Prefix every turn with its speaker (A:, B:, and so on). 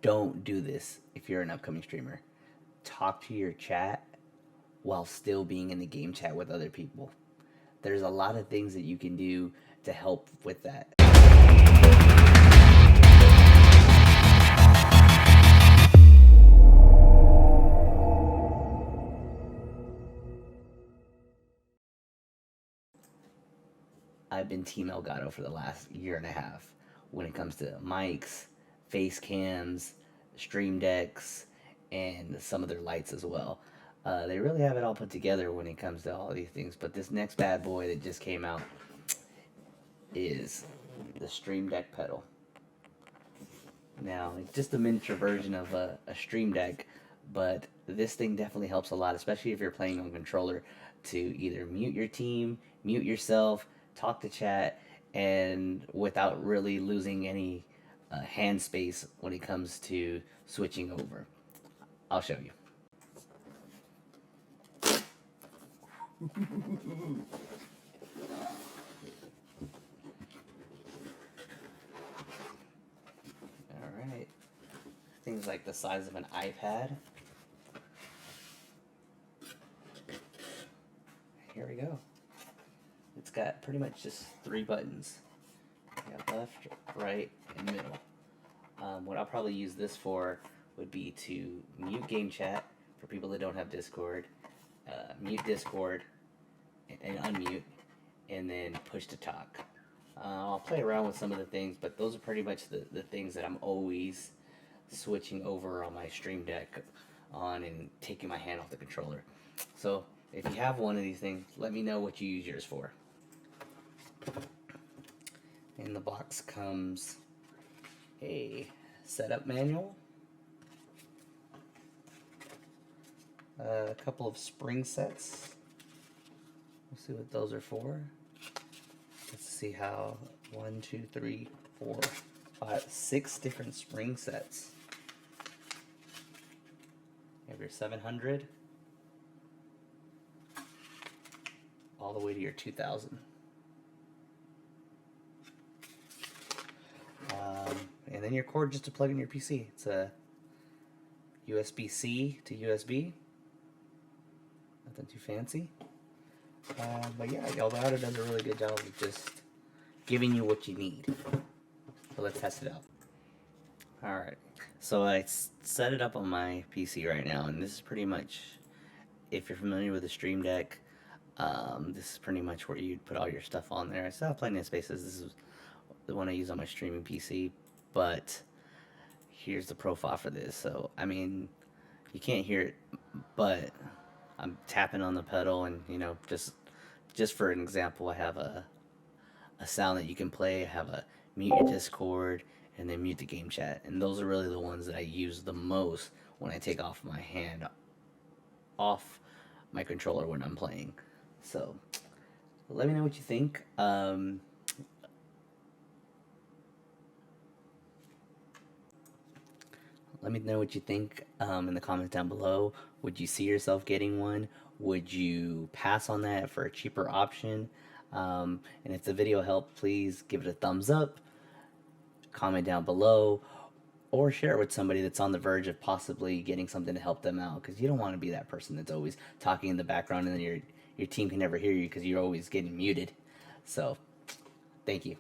A: don't do this if you're an upcoming streamer. Talk to your chat while still being in the game chat with other people. There's a lot of things that you can do to help with that. I've been Team Elgato for the last year and a half when it comes to mics, face cams, stream decks, and some of their lights as well. They really have it all put together when it comes to all these things. But this next bad boy that just came out is the Stream Deck pedal. Now, it's just a miniature version of a Stream Deck, but this thing definitely helps a lot, especially if you're playing on controller, to either mute your team, mute yourself, talk to chat, and without really losing any hand space when it comes to switching over. I'll show you. Alright. Things like the size of an iPad. Here we go. It's got pretty much just 3 buttons. You got left, right, and middle. What I'll probably use this for would be to mute game chat for people that don't have Discord, mute Discord, and unmute, and then push to talk. I'll play around with some of the things, but those are pretty much the things that I'm always switching over on my Stream Deck on and taking my hand off the controller. So if you have one of these things, let me know what you use yours for. In the box comes a setup manual, a couple of spring sets. We'll see what those are for. Let's see how 1, 2, 3, 4, 5, 6 different spring sets. You have your 700 all the way to your 2000. And then your cord just to plug in your PC. It's a USB-C to USB. Nothing too fancy. But yeah, Elgato does a really good job of just giving you what you need. So let's test it out. Alright, so I set it up on my PC right now, and this is pretty much, if you're familiar with the Stream Deck, this is pretty much where you'd put all your stuff on there. I still have Plenty of Spaces. This is the one I use on my streaming PC, but here's the profile for this. So, I mean, you can't hear it, but I'm tapping on the pedal, and, you know, just for an example, I have a sound that you can play. I have a mute your Discord, and then mute the game chat. And those are really the ones that I use the most when I take off my hand off my controller when I'm playing. So, let me know what you think. Let me know what you think in the comments down below. Would you see yourself getting one? Would you pass on that for a cheaper option? And if the video helped, please give it a thumbs up, comment down below, or share it with somebody that's on the verge of possibly getting something to help them out, because you don't want to be that person that's always talking in the background and then your team can never hear you because you're always getting muted. So, thank you.